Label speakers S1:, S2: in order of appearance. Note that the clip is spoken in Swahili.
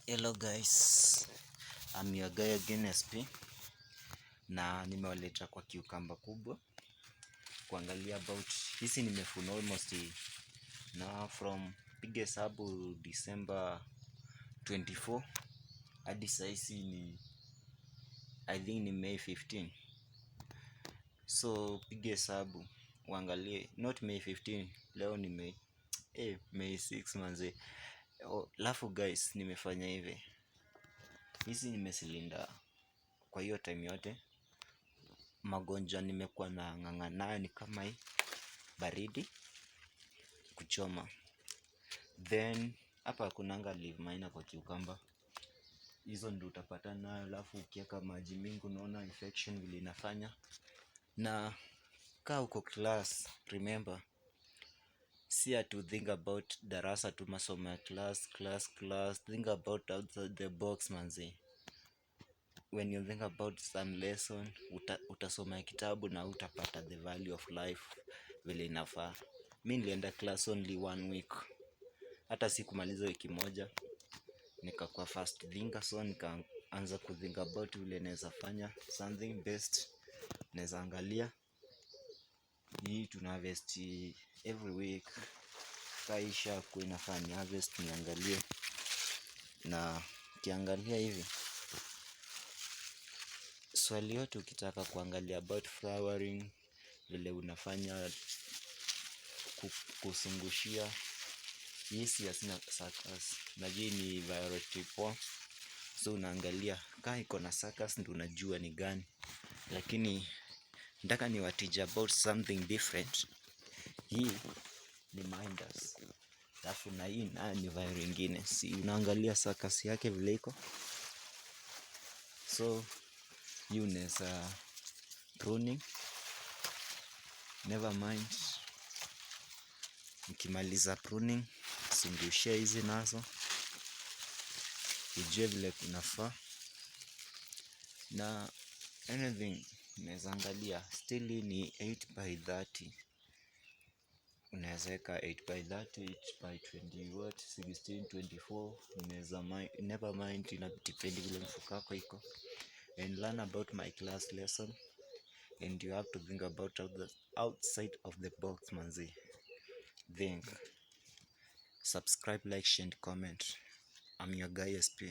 S1: Hello guys, I'm your guy again SP, na nimewaleta kwa kiukamba kubwa kuangalia about hizi nimefuna almost na from piga hesabu December 24 hadi saisi ni I think ni May 15. So piga hesabu uangalie, not May 15, leo ni May 6 manze. Alafu guys, nimefanya hivi, hizi nimesilinda kwa hiyo time yote. Magonjwa nimekuwa na ng'ang'ana ni kama hii baridi, kuchoma. Then hapa hakunanga live minor kwa kiukamba, hizo ndio utapata nayo. Alafu ukiweka maji mingi unaona infection vile inafanya. Na kaa uko class, remember, see to think about darasa tu, masomo ya class, think about outside the box manzi. When you think about some lesson, utasoma kitabu na utapata the value of life vile inafaa. Mi nilienda class only 1 week, hata sikumaliza wiki moja, nikakuwa fast thinker. So nikaanza kuthink about vile naweza fanya something best. Naweza angalia hii tuna harvest every week, kaisha kwa inafaa ni harvest niangalie. Na kiangalia hivi swali yote ukitaka kuangalia about flowering, vile unafanya kusungushia. Hii si asina suckers, najua ni violet tipo. So unaangalia kaa iko na suckers ndio unajua ni gani. Lakini nataka ni watija about something different. Hii ni minders, alafu na hii nayo ni violet ingine. Si unaangalia suckers yake vile iko. So hii unaweza pruning, never mind. Nikimaliza pruning, sungushia hizi nazo, ujue vile kunafaa. Na anything unaweza angalia, still ni 8x30. Unaweza weka 8x30, 8x20 what, 16, 24. Unaweza never mind, inadepend vile mfuko wako iko. And learn about my class lesson, and you have to think about outside of the box manzi. Think, subscribe, like, share and comment. I'm your guy SP.